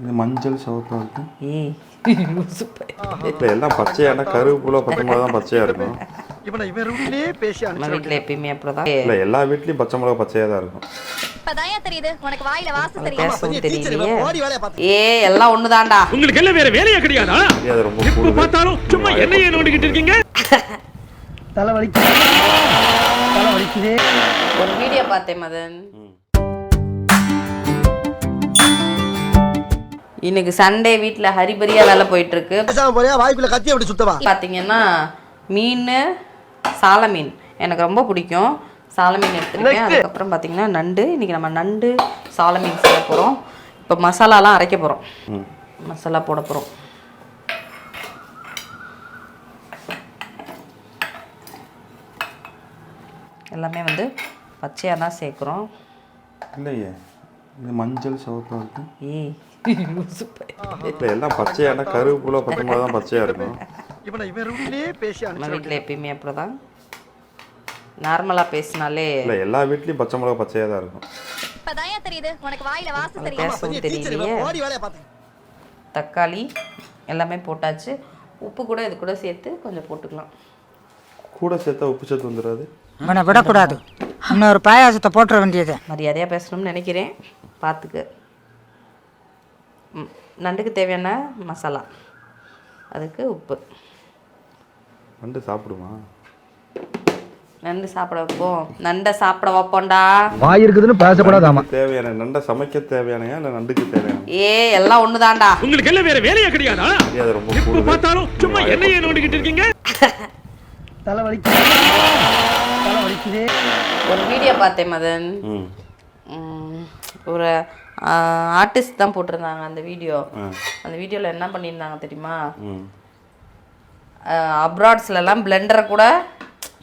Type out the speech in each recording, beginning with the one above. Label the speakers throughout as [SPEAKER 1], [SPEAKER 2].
[SPEAKER 1] இது மஞ்சள் சிவப்பா இருக்கு.
[SPEAKER 2] ஏய்
[SPEAKER 1] இப்போ எல்லாம் பச்சையான கருவேப்பிலை பச்சை மிளகா தான் பச்சையாக இருக்கும்.
[SPEAKER 2] நம்ம வீட்டில் எப்பயுமே அப்படிதான்.
[SPEAKER 1] இல்லை எல்லா வீட்லேயும் பச்சை மிளகா பச்சையாக தான் இருக்கும்.
[SPEAKER 3] தெரியுது உனக்கு வாயில வாசம்
[SPEAKER 2] பேசவும் தெரியலையே. ஏய் எல்லாம் ஒண்ணுதான்டா.
[SPEAKER 4] உங்களுக்கு எல்லாம் வேற வேலையே கிடையாதா?
[SPEAKER 1] அது ரொம்ப
[SPEAKER 4] எப்ப பார்த்தாலும் சும்மா என்னையே நோண்டிக்கிட்டு இருக்கீங்க.
[SPEAKER 5] தலை வலிக்குதே.
[SPEAKER 2] ஒரு வீடியோ பார்த்தேன் மதன். இன்னைக்கு சண்டே வீட்டில் ஹரிபரியா வேலை போயிட்டு இருக்கு.
[SPEAKER 5] வாய்ப்புல கத்தி அப்படி சுத்தவா
[SPEAKER 2] பார்த்தீங்கன்னா மீன் சால மீன் எனக்கு ரொம்ப பிடிக்கும். சால மீன் எடுத்துருக்கேன். அதுக்கப்புறம் பார்த்தீங்கன்னா நண்டு. இன்னைக்கு நம்ம நண்டு சால மீன் செய்ய போகிறோம். இப்போ மசாலாலாம் அரைக்க போகிறோம். மசாலா போட போகிறோம். எல்லாமே வந்து பச்சையாக தான் சேர்க்குறோம்.
[SPEAKER 1] இல்லையே இது மஞ்சள் சிவப்பா இருக்கு.
[SPEAKER 2] ஏய்
[SPEAKER 1] இல்லை எல்லாம் பச்சையான கருவேப்பிலை பச்சை மிளகா தான் பச்சையாக இருக்கும்.
[SPEAKER 2] நம்ம வீட்டில் எப்பயுமே அப்படிதான். நார்மலாக பேசினாலே
[SPEAKER 1] இல்லை எல்லா வீட்லேயும் பச்சை மிளகா பச்சையாக தான் இருக்கும்.
[SPEAKER 3] தெரியுது உனக்கு வாயில வாசம்
[SPEAKER 2] பேசவும் தெரியலையே. தக்காளி எல்லாமே போட்டாச்சு. உப்பு கூட இது கூட சேர்த்து கொஞ்சம் போட்டுக்கலாம்.
[SPEAKER 1] கூட சேர்த்தா உப்பு சேர்த்து வந்துடாது.
[SPEAKER 5] இவனை விடக்கூடாது. இன்னொரு பாயாசத்தை போட்டுற வேண்டியது.
[SPEAKER 2] மரியாதையாக பேசணும்னு நினைக்கிறேன். பார்த்துக்க. நண்டுக்கு தேவையான மசாலா, அதுக்கு உப்பு.
[SPEAKER 1] நண்டு சாப்பிடுமா?
[SPEAKER 2] நண்டு சாப்பிட வைப்போம். நண்டை சாப்பிட வைப்போம்டா.
[SPEAKER 5] வாய் இருக்குதுன்னு பேசக்கூடாதாமா.
[SPEAKER 1] தேவையான நண்டை சமைக்க தேவையானையா இல்லை நண்டுக்கு தேவையான?
[SPEAKER 2] எல்லாம் ஒண்ணுதான்டா.
[SPEAKER 4] உங்களுக்கு எல்லாம் வேற வேலையே கிடையாதா?
[SPEAKER 1] அது ரொம்ப
[SPEAKER 4] எப்ப பார்த்தாலும் சும்மா என்னையே நோண்டிக்கிட்டு இருக்கீங்க.
[SPEAKER 5] தலை வலிக்குதே.
[SPEAKER 2] ஒரு வீடியோ பார்த்தேன் மதன். ஒரு ஆர்டிஸ்ட் தான் போட்டிருந்தாங்க அந்த வீடியோ. அந்த வீடியோவில் என்ன பண்ணியிருந்தாங்க தெரியுமா? அப்ராட்ஸ்லாம் பிளெண்டரை கூட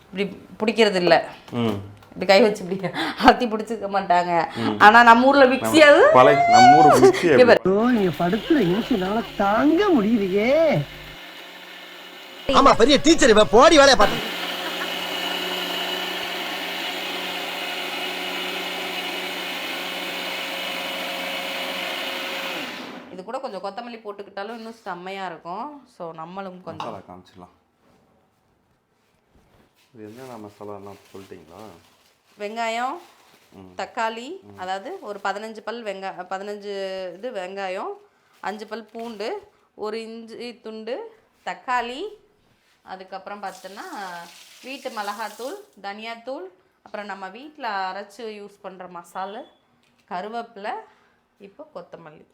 [SPEAKER 2] இப்படி பிடிக்கிறது இல்லை. இப்படி கை வச்சு இப்படி அழுத்தி பிடிச்சிக்க மாட்டாங்க. ஆனா நம்ம ஊர்ல மிக்சியாவது
[SPEAKER 5] நீங்க படுத்துற யோசனால தாங்க முடியலையே.
[SPEAKER 6] ஆமா பெரிய டீச்சர் இவ போடி வேலைய பார்த்து.
[SPEAKER 2] இது கூட கொஞ்சம் கொத்தமல்லி போட்டுக்கிட்டாலும் இன்னும் செம்மையா இருக்கும். ஸோ நம்மளும் கொஞ்சம்
[SPEAKER 1] காமிச்சிடலாம். இது என்ன மசாலாலாம் சொல்லிட்டீங்களா?
[SPEAKER 2] வெங்காயம், தக்காளி, அதாவது ஒரு 15 இது வெங்காயம், 5 பல் பூண்டு, 1 இஞ்சி துண்டு, தக்காளி, அதுக்கப்புறம் பார்த்தோன்னா வீட்டு மிளகாத்தூள், தனியாத்தூள், அப்புறம் நம்ம வீட்டில் அரைச்சி யூஸ் பண்ணுற மசாலா, கருவேப்பிலை, இப்போ கொத்தமல்லி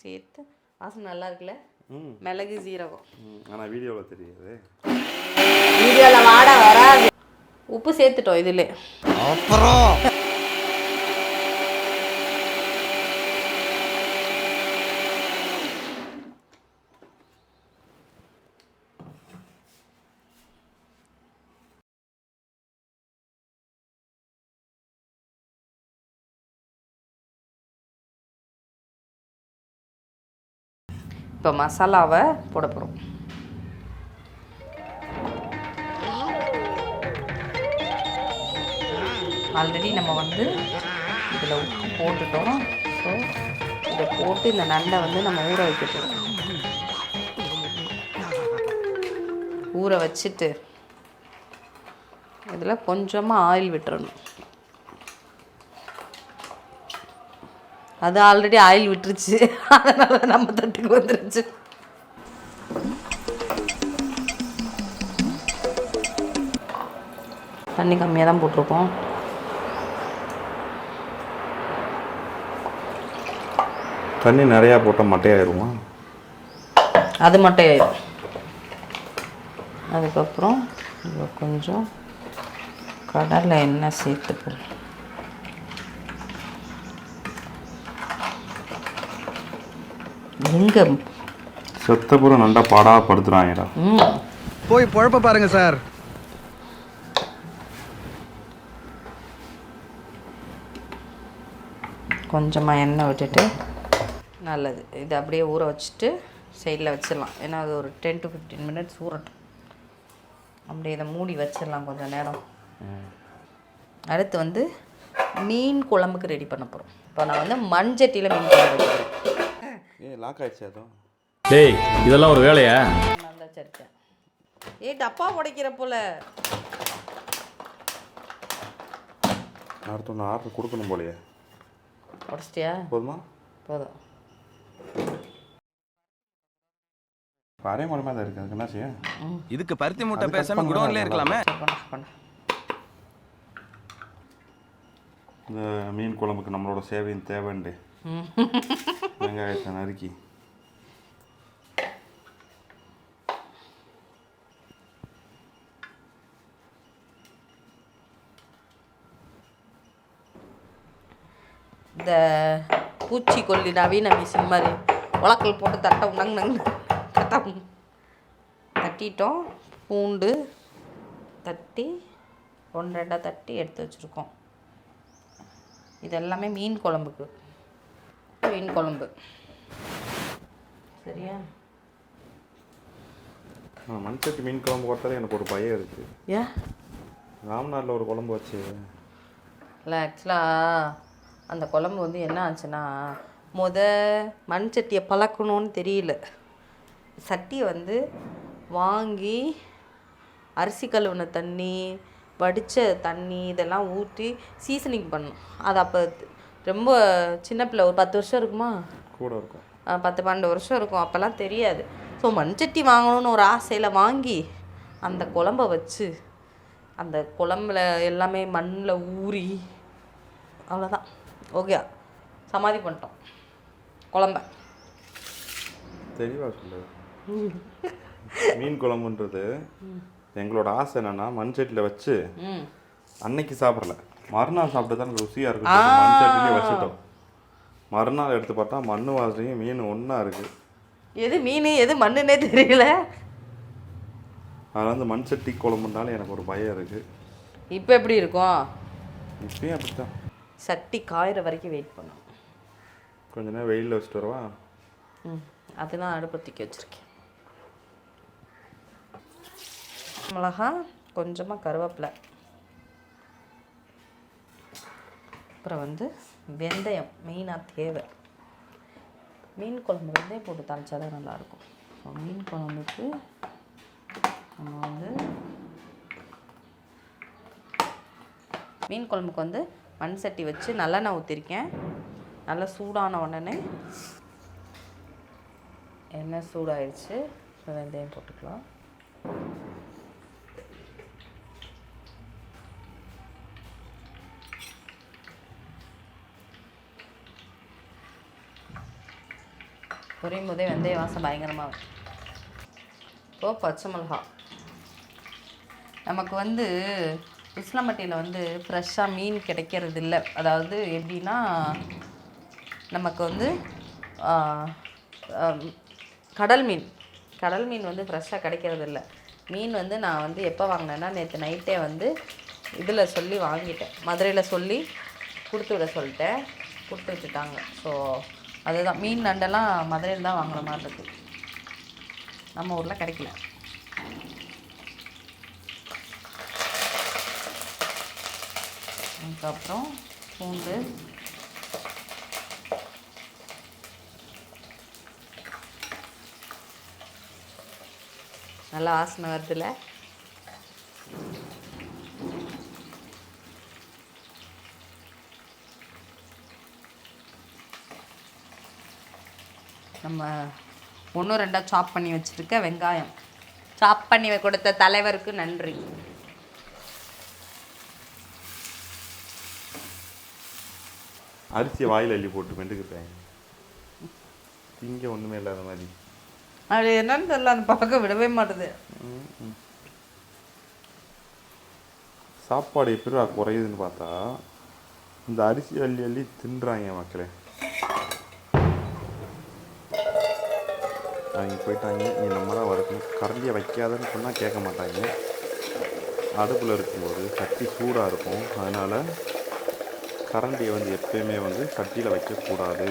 [SPEAKER 2] சேர்த்து. வாசனை நல்லா இருக்குல்ல? மிளகு சீரகம்.
[SPEAKER 1] ஆனால் வீடியோவில் தெரியாது.
[SPEAKER 2] வீடியோவில் வாட வராது. உப்பு சேர்த்துட்டோம் இதில்.
[SPEAKER 6] அப்புறம்
[SPEAKER 2] இப்போ மசாலாவை போட போகிறோம். ஆல்ரெடி நம்ம வந்து இதில் உப்பு போட்டுட்டோம். ஸோ இதை போட்டு இந்த நண்டை வந்து நம்ம ஊற வைக்கணும். ஊற வச்சுட்டு இதில் கொஞ்சமாக ஆயில் விட்டுறணும். அது ஆல்ரெடி ஆயில் விட்டுருச்சு, அதனால நம்ம தட்டுக்கு வந்துருச்சு. தண்ணி கம்மியாக தான் போட்டிருக்கோம்.
[SPEAKER 1] தண்ணி நிறையா போட்டால் மட்டையாயிருமா?
[SPEAKER 2] அது மட்டும் ஆயிடும். அதுக்கப்புறம் கொஞ்சம் கடலை எண்ணெய் சேர்த்துப்போம். எங்க
[SPEAKER 1] செத்தப்புறம் நண்டா பாடா படுத்துறாங்கடா.
[SPEAKER 6] போய் பொழப்ப பாருங்க சார்.
[SPEAKER 2] கொஞ்சமாக எண்ணெய் விட்டுட்டு நல்லது. இது அப்படியே ஊற வச்சுட்டு சைடில் வச்சிடலாம். ஏன்னா அது ஒரு 10 to 15 minutes ஊறட்டும். அப்படியே இதை மூடி வச்சிடலாம் கொஞ்சம் நேரம். அடுத்து வந்து மீன் குழம்புக்கு ரெடி பண்ண போகிறோம். இப்போ நான் வந்து மண்சட்டியில் மீன் குழம்பு வைக்கிறேன்.
[SPEAKER 1] லாக் ஆயிடுச்சு அதுவும்.
[SPEAKER 7] டேய் இதெல்லாம் ஒரு வேலையா?
[SPEAKER 2] நல்லா சரிச்சேன். டப்பா உடைக்கிற போல.
[SPEAKER 1] அடுத்து ஒன்று ஆர்டர் கொடுக்கணும் போலையே.
[SPEAKER 2] உடச்சிட்டியா?
[SPEAKER 1] போதுமா?
[SPEAKER 2] போதும்.
[SPEAKER 1] அதே மாதிரி தான் இருக்குது. அதுக்கு என்ன செய்ய?
[SPEAKER 6] இதுக்கு பருத்தி மூட்டை பேசாம குடோன்ல இருக்கலாமே.
[SPEAKER 1] இந்த மீன் குழம்புக்கு நம்மளோட சேவையும் தேவைண்டு வெங்காயத்தை நறுக்கி
[SPEAKER 2] இந்த பூச்சிக்கொல்லி நவீன மிஷின் மாதிரி உலக்கல் போட்டு தட்டிட்டோம். பூண்டு தட்டி 1-2 தட்டி எடுத்து வச்சுருக்கோம். இது எல்லாமே மீன் குழம்புக்கு. மீன் குழம்பு சரியா?
[SPEAKER 1] மண்சட்டி மீன் குழம்பு போட்டாலே எனக்கு ஒரு பயம் இருக்குது.
[SPEAKER 2] ஏன்?
[SPEAKER 1] ராம்நாட்டில் ஒரு குழம்பு வச்சு
[SPEAKER 2] இல்லை, ஆக்சுவலாக அந்த குழம்பு வந்து என்ன ஆச்சுன்னா, மண் சட்டியை பழக்கணும்னு தெரியல. சட்டியை வந்து வாங்கி அரிசி கழுவுன தண்ணி, வடித்த தண்ணி இதெல்லாம் ஊற்றி சீசனிங் பண்ணணும். அது அப்போ ரொம்ப சின்ன பிள்ளை, ஒரு 10 வருஷம் இருக்குமா,
[SPEAKER 1] கூட இருக்கும்,
[SPEAKER 2] 10-12 வருஷம் இருக்கும். அப்போல்லாம் தெரியாது. ஸோ மண்சட்டி வாங்கணும்னு ஒரு ஆசையில் வாங்கி அந்த குழம்ப வச்சு அந்த குழம்புல எல்லாமே மண்ணில் ஊறி அவ்வளோதான். ஓகே, சமாதி பண்ணிட்டோம் குழம்ப.
[SPEAKER 1] தெளிவாக சொல்லு. மீன் குழம்புன்றது எங்களோட ஆசை என்னன்னா மண் சட்டியில் வச்சு அன்னைக்கு சாப்பிடல, மறுநாள் சாப்பிட்டு தான் ருசியாக இருக்கும். மண் சட்டிலே வச்சுட்டோம். மறுநாள் எடுத்து பார்த்தா மண் வாசனையும் மீன் ஒன்றா இருக்குது.
[SPEAKER 2] எது மீன் எது மண்ணுன்னே தெரியல.
[SPEAKER 1] அதனால் வந்து மண் சட்டி குழம்புனாலும் எனக்கு ஒரு பயம் இருக்குது.
[SPEAKER 2] இப்போ எப்படி இருக்கும்?
[SPEAKER 1] இப்பயும் அப்படித்தான்.
[SPEAKER 2] சட்டி காயிற வரைக்கும் வெயிட் பண்ணோம்.
[SPEAKER 1] கொஞ்ச நேரம் வெயிலில் வச்சுட்டு வரவா?
[SPEAKER 2] அதுதான் அடுப்பு தூக்கி வச்சுருக்கேன். மிளகா, கொஞ்சமாக கருவேப்பிலை, அப்புறம் வந்து வெந்தயம் மெயினாக தேவை. மீன் குழம்பு வெந்தயம் போட்டு தாளிச்சா தான் நல்லாயிருக்கும். ஸோ மீன் குழம்புக்கு நம்ம வந்து மீன் குழம்புக்கு வந்து மண் சட்டி வச்சு நல்லெண்ணெய் ஊற்றிருக்கேன். நல்லா சூடான உடனே எண்ணெய் சூடாயிடுச்சு. வெந்தயம் போட்டுக்கலாம். பொரியும் போதே வெந்தய வாசம் பயங்கரமாக இருக்கும். இப்போது பச்சை மிளகா. நமக்கு வந்து உசிலம்பட்டியில் வந்து ஃப்ரெஷ்ஷாக மீன் கிடைக்கிறது இல்லை. அதாவது எப்படின்னா, நமக்கு வந்து கடல் மீன் வந்து ஃப்ரெஷ்ஷாக கிடைக்கிறது இல்லை. மீன் வந்து நான் வந்து எப்போ வாங்கினேன்னா, நேற்று நைட்டே வந்து இதில் சொல்லி வாங்கிட்டேன். மதுரையில் சொல்லி கொடுத்து விட சொல்லிட்டேன். கொடுத்து வச்சுட்டாங்க. ஸோ அதுதான், மீன் நண்டெல்லாம் மதுரையில் தான் வாங்குற மாதிரி இருக்குது. நம்ம ஊரில் கிடைக்கல. அதுக்கப்புறம் பூண்டு, நல்லா வாசனை வருதுல்ல. நம்ம 1-2 சாப் பண்ணி வச்சுருக்க வெங்காயம், சாப் பண்ணி கொடுத்த தலைவருக்கு நன்றி.
[SPEAKER 1] அரிசியை வாயில் அள்ளி போட்டு மெண்டுக்கிட்டாங்க. இங்கே ஒன்றுமே இல்லாத மாதிரி.
[SPEAKER 2] அது என்னன்னு தெரியல, அந்த பழக்கம் விடவே மாட்டுது.
[SPEAKER 1] சாப்பாடு எப்படி குறையுதுன்னு பார்த்தா இந்த அரிசி அள்ளி அள்ளி தின்றாங்க மக்களே. அவங்க போயிட்டாங்க. நீ நம்ம தான் வறுக்கணும். கரண்டியை வைக்காதன்னு சொன்னால் கேட்க மாட்டாங்க. அடுப்பில் இருக்கும்போது சட்டி சூடாக இருக்கும். அதனால் கரண்டியை வந்து எப்பயுமே வந்து சட்டியில் வைக்கக்கூடாது.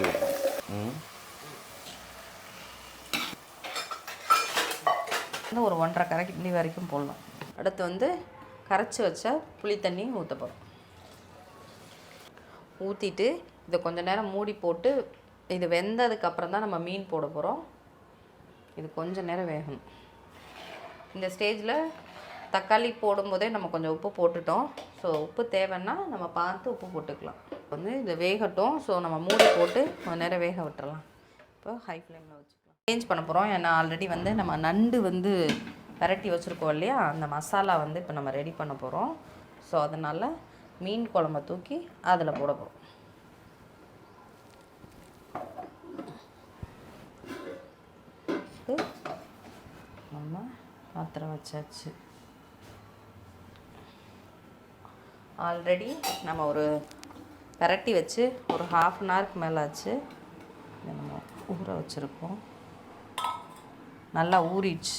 [SPEAKER 2] ஒரு 1.5 கரண்டி வரைக்கும் போடலாம். அடுத்து வந்து கரைச்சி வச்ச புளி தண்ணி ஊற்ற போகிறோம். ஊற்றிட்டு இதை கொஞ்சம் நேரம் மூடி போட்டு இது வெந்ததுக்கப்புறம் தான் நம்ம மீன் போட போகிறோம். இது கொஞ்சம் நேரம் வேகணும். இந்த ஸ்டேஜில் தக்காளி போடும்போதே நம்ம கொஞ்சம் உப்பு போட்டுட்டோம். ஸோ உப்பு தேவைன்னா நம்ம பார்த்து உப்பு போட்டுக்கலாம். வந்து இது வேகட்டும். ஸோ நம்ம மூடி போட்டு கொஞ்சம் நேரம் வேக விட்டுறலாம். இப்போ ஹை ஃப்ளேமில் வச்சுக்கலாம். சேஞ்ச் பண்ண போகிறோம். ஏன்னா ஆல்ரெடி வந்து நம்ம நண்டு வந்து விரட்டி வச்சுருக்கோம் இல்லையா, அந்த மசாலா வந்து இப்போ நம்ம ரெடி பண்ண போகிறோம். ஸோ அதனால் மீன் குழம்ப தூக்கி அதில் போட போகிறோம். நம்ம பாத்திரம் வச்சாச்சு. ஆல்ரெடி நம்ம ஒரு விரட்டி வச்சு ஒரு 1/2 அன் ஹவருக்கு மேலே ஆச்சு. இதை நம்ம ஊற வச்சுருக்கோம். நல்லா ஊறிச்சு.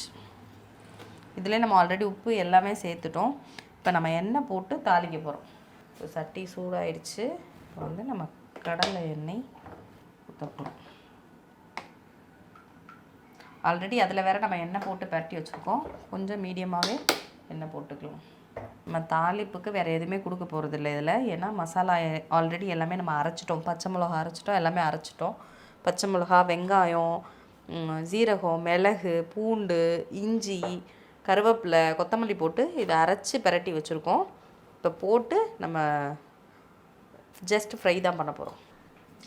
[SPEAKER 2] இதில் நம்ம ஆல்ரெடி உப்பு எல்லாமே சேர்த்துட்டோம். இப்போ நம்ம எண்ணெய் போட்டு தாளிக்க போகிறோம். இப்போ சட்டி சூடாயிடுச்சு. இப்போ வந்து நம்ம கடலை எண்ணெய் ஊற்ற போகிறோம். ஆல்ரெடி அதில் வேறு நம்ம எண்ணெய் போட்டு பரட்டி வச்சுருக்கோம். கொஞ்சம் மீடியமாகவே எண்ணெய் போட்டுக்கலாம். நம்ம தாளிப்புக்கு வேறு எதுவுமே கொடுக்க போகிறதில்ல இதில். ஏன்னா மசாலா ஆல்ரெடி எல்லாமே நம்ம அரைச்சிட்டோம். பச்சை மிளகா அரைச்சிட்டோம், எல்லாமே அரைச்சிட்டோம். பச்சை மிளகா, வெங்காயம், சீரகம், மிளகு, பூண்டு, இஞ்சி, கருவேப்பிலை, கொத்தமல்லி போட்டு இதை அரைச்சி பரட்டி வச்சுருக்கோம். இப்போ போட்டு நம்ம ஜஸ்ட் ஃப்ரை தான் பண்ண போகிறோம்.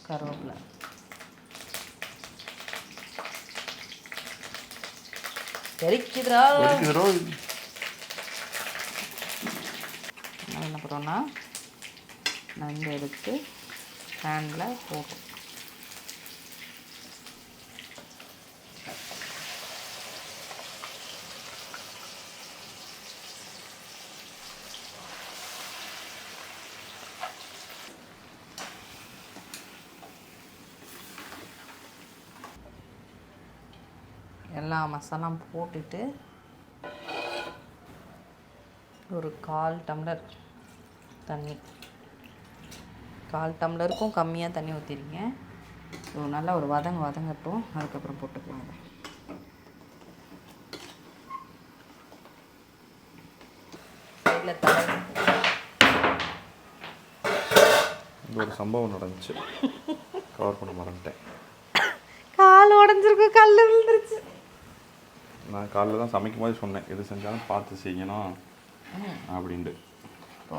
[SPEAKER 2] கருவேப்பிலை எரிக்குதுரா. என்ன பண்ணுறோன்னா நண்டு எடுத்து ஹேண்டில் போட்டோம். எல்லா மசாலாம் போட்டுட்டு ஒரு 1/4 டம்ளர் தண்ணி, 1/4 டம்ளருக்கும் கம்மியாக தண்ணி ஊற்றிருங்க. ஸோ நல்லா ஒரு வதங்கட்டும். அதுக்கப்புறம் போட்டுக்கலாம். சைடில் தலை
[SPEAKER 1] ஒரு சம்பவம் நடந்துச்சு, கவர் பண்ண மறந்துட்டேன்.
[SPEAKER 2] கால் உடஞ்சிருக்கு, கல் விழுந்துருச்சு.
[SPEAKER 1] நான் காலைல தான் சமைக்கும் போது சொன்னேன், எது செஞ்சாலும் பார்த்து செய்யணும் அப்படின்ட்டு.
[SPEAKER 2] இப்போ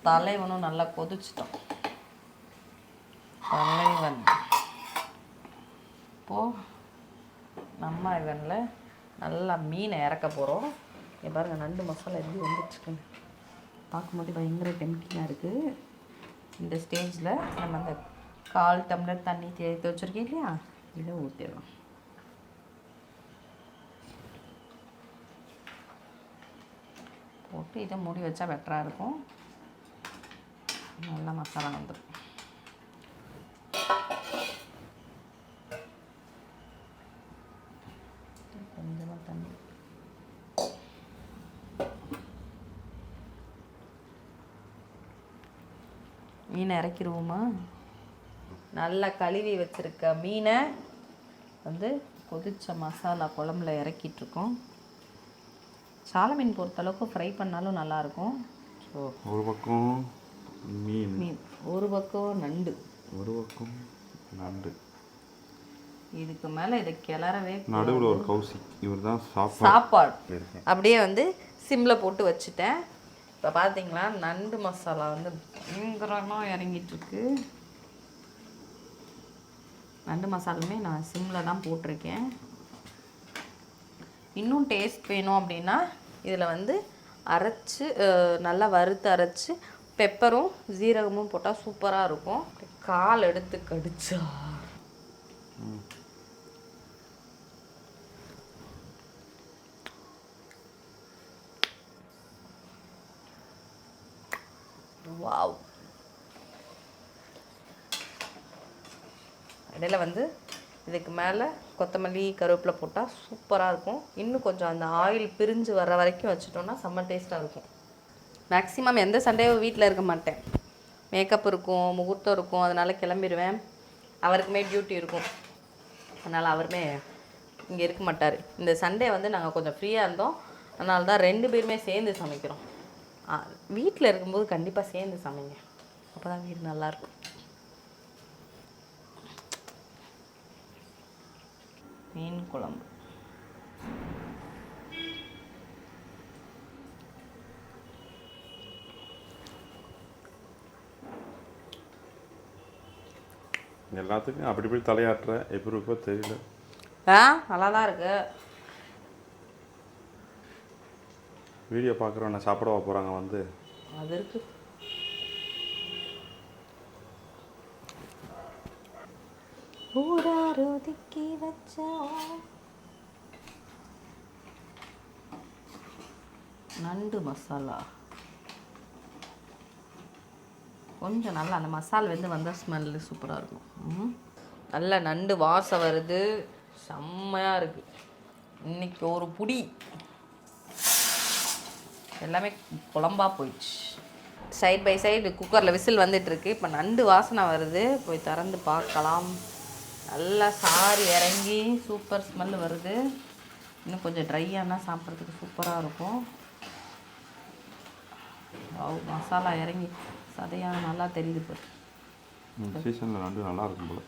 [SPEAKER 2] தலைவனும் நல்லா கொதிச்சிட்டோம். தலைவன் இப்போது நம்ம இவனில் நல்லா மீனை இறக்க போகிறோம். இங்கே பாருங்கள், நண்டு மசாலா எப்படி வந்துட்டுருக்குன்னு பார்க்கும்போது பயங்கர டெம்டிங்காக இருக்குது. இந்த ஸ்டேஜில் நம்ம அந்த 1/4 டம்ளர் தண்ணி தேர்த்து வச்சுருக்கேன் இல்லையா, இதை ஊற்றிடலாம். போட்டு இதை மூடி வச்சா பெட்டராக இருக்கும். நல்லா மசாலா வந்துடும். கொஞ்சமாக தண்ணி மீனை இறக்கிடுவோமா? நல்லா கழுவி வச்சுருக்க மீனை வந்து கொதிச்ச மசாலா குழம்புல இறக்கிட்டுருக்கோம். சால மீன் பொறுத்தளவுக்கு ஃப்ரை பண்ணாலும் நல்லாயிருக்கும். ஸோ
[SPEAKER 1] ஒரு பக்கம் மீன்,
[SPEAKER 2] ஒரு பக்கம் நண்டு,
[SPEAKER 1] ஒரு பக்கம் நண்டு.
[SPEAKER 2] இதுக்கு மேலே இதை கிளறவே
[SPEAKER 1] நடுவில் ஒரு கவுசி. இவர் தான்
[SPEAKER 2] சாப்பாடு அப்படியே வந்து சிம்மில் போட்டு வச்சுட்டேன். இப்போ பார்த்தீங்களா, நண்டு மசாலா வந்து பயங்கரமாக இறங்கிட்டுருக்கு. நண்டு மசாலுமே நான் சிம்மில் தான் போட்டிருக்கேன். இன்னும் டேஸ்ட் வேணும் அப்படின்னா இதில் வந்து அரைச்சி நல்லா வறுத்து அரைச்சி பெப்பரும் ஜீரகமும் போட்டால் சூப்பராக இருக்கும். கால் எடுத்து கடிச்சா வாவ். இடையில வந்து இதுக்கு மேலே கொத்தமல்லி, கருவேப்பிலை போட்டால் சூப்பராக இருக்கும். இன்னும் கொஞ்சம் அந்த ஆயில் பிரிஞ்சு வர வரைக்கும் வச்சுட்டோன்னா செம்ம டேஸ்ட்டாக இருக்கும். மேக்ஸிமம் எந்த சண்டேவும் வீட்டில் இருக்க மாட்டேன். மேக்கப் இருக்கும், முகூர்த்தம் இருக்கும், அதனால் கிளம்பிடுவேன். அவருக்குமே டியூட்டி இருக்கும், அதனால் அவருமே இங்கே இருக்க மாட்டார். இந்த சண்டே வந்து நாங்கள் கொஞ்சம் ஃப்ரீயாக இருந்தோம், அதனால தான் 2 பேருமே சேர்ந்து சமைக்கிறோம். வீட்டில் இருக்கும்போது கண்டிப்பாக சேர்ந்து சமைங்க, அப்போ தான் வீடு நல்லாயிருக்கும். மீன் குழம்பு.
[SPEAKER 1] எல்லாத்துக்கும் அப்படி இப்படி தலையாட்டுற எப்படி இருக்கோ தெரியல.
[SPEAKER 2] நல்லா தான் இருக்கு.
[SPEAKER 1] வீடியோ பார்க்குறவன சாப்பிடவா போகிறாங்க வந்து?
[SPEAKER 2] அது இருக்கு. ஊராருதிக்கி வச்ச நண்டு மசாலா கொஞ்சம் நல்லா அந்த மசாலா வந்தால் ஸ்மெல்லு சூப்பராக இருக்கும். நல்ல நண்டு வாசம் வருது, செம்மையாக இருக்குது. இன்னைக்கு ஒரு புடி எல்லாமே குழம்பா போயிடுச்சு. சைட் பை சைடு குக்கரில் விசில் வந்துட்டுருக்கு. இப்போ நண்டு வாசனை வருது, போய் திறந்து பார்க்கலாம். நல்லா சாறு இறங்கி சூப்பர் ஸ்மெல் வருது. இன்னும் கொஞ்சம் ட்ரையானா சாப்பிட்றதுக்கு சூப்பராக இருக்கும். மசாலா இறங்கி சதையாக நல்லா தெரியுது இப்போ.
[SPEAKER 1] சீசனில் நண்டு நல்லா இருக்கும் போல்.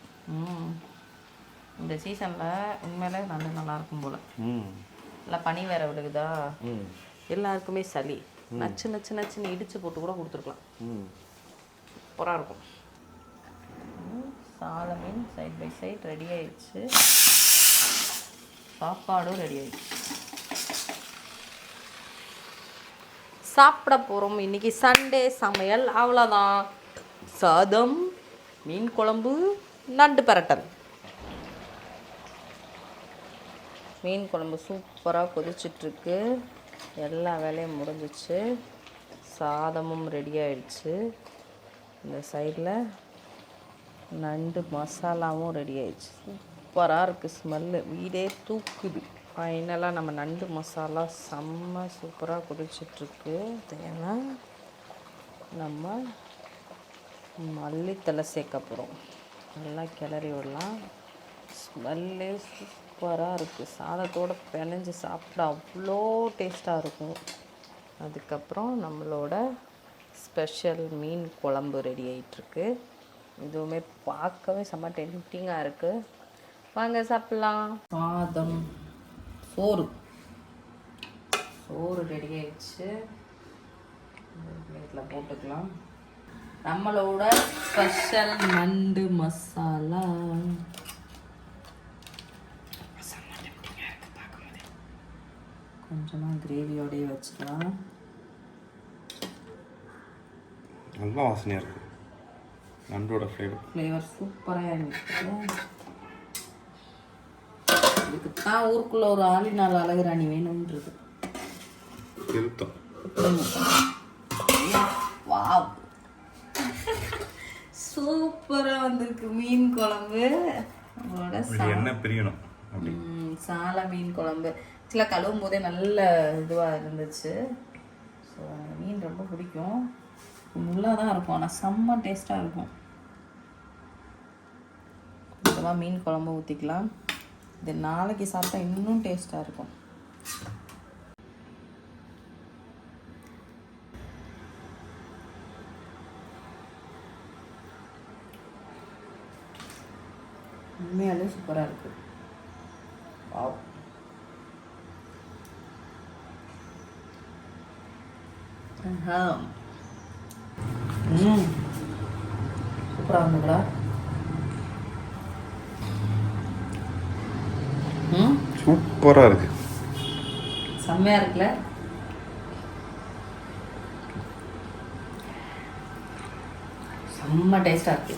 [SPEAKER 2] இந்த சீசனில் உண்மையிலே நண்டு நல்லா இருக்கும் போல். இல்லை பனி வேற விடுக்குதா, எல்லாருக்குமே சளி. நச்சு நச்சு நச்சுன்னு இடித்து போட்டு கூட கொடுத்துருக்கலாம், சூப்பராக இருக்கும். சால மீன் சைட் பை சைட் ரெடி ஆயிடுச்சு. சாப்பாடும் ரெடி ஆயிடுச்சு. சாப்பிட போகிறோம். இன்றைக்கி சண்டே சமையல் அவ்வளோதான். சாதம், மீன் குழம்பு, நண்டு பரட்டல். மீன் குழம்பு சூப்பராக கொதிச்சிட்ருக்கு. எல்லா வேலையும் முடிஞ்சிச்சு. சாதமும் ரெடி ஆயிடுச்சு. இந்த சைடில் நண்டு மசாலாவும் ரெடி ஆயிடுச்சு. சூப்பராக இருக்குது, ஸ்மெல்லு வீடே தூக்குது. ஃபைனலாக நம்ம நண்டு மசாலா செம்ம சூப்பராக கொதிச்சிட்ருக்கு. ஏன்னா நம்ம மல்லித்தலை சேர்க்க போகிறோம். நல்லா கிளறி விடலாம். ஸ்மெல்லே சூப்பராக இருக்குது. சாதத்தோடு பிணைஞ்சு சாப்பிட அவ்வளோ டேஸ்ட்டாக இருக்கும். அதுக்கப்புறம் நம்மளோட ஸ்பெஷல் மீன் குழம்பு ரெடி ஆகிட்டுருக்கு. இதுவுமே பார்க்கவே செம்ம டெம்டிங்காக இருக்குது. வாங்க சாப்பிட்லாம். சாதம், சோறு ரெடி ஆயிடுச்சு. பிளேட்டில் போட்டுக்கலாம். நம்மளோட ஸ்பெஷல் நண்டு மசாலா. கொஞ்சமாக கிரேவியோடய வச்சுக்கலாம்.
[SPEAKER 1] நல்லா வாசனையாக இருக்குது. நண்டோட ஃப்ளேவர்
[SPEAKER 2] சூப்பராக இருக்குது. இதுக்கு தான் ஊருக்குள்ள ஒரு ஆளினால் அழகுராணி வேணும்ன்றது
[SPEAKER 1] திருத்தம்.
[SPEAKER 2] வாவ், சூப்பராக வந்திருக்கு மீன் குழம்பு. நம்மளோட
[SPEAKER 1] என்ன பிரியணும் அப்படி
[SPEAKER 2] சால மீன் குழம்பு. சில கழுவும் போதே நல்ல இதுவாக இருந்துச்சு. ஸோ மீன் ரொம்ப பிடிக்கும். முள்ளாக தான் இருக்கும், ஆனால் செம்ம டேஸ்ட்டாக இருக்கும். கொஞ்சமாக மீன் குழம்பு ஊற்றிக்கலாம். இது நாளைக்கு சாப்பிட்டா இன்னும் டேஸ்ட்டாக இருக்கும். உண்மையாலே சூப்பராக இருக்குது. வாவ், சூப்பராக இருந்துங்களா?
[SPEAKER 1] சூப்பராக இருக்கு.
[SPEAKER 2] செம்மையாக இருக்குல்ல? செம்ம டேஸ்டாக இருக்கு.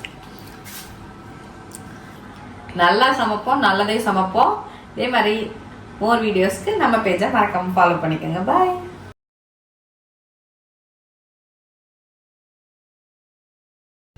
[SPEAKER 2] நல்லா சமைப்போம், நல்லதே சமைப்போம். இதே மாதிரி மோர் வீடியோஸ்க்கு நம்ம பேஜை மறக்காம ஃபாலோ பண்ணிக்கோங்க. பாய்.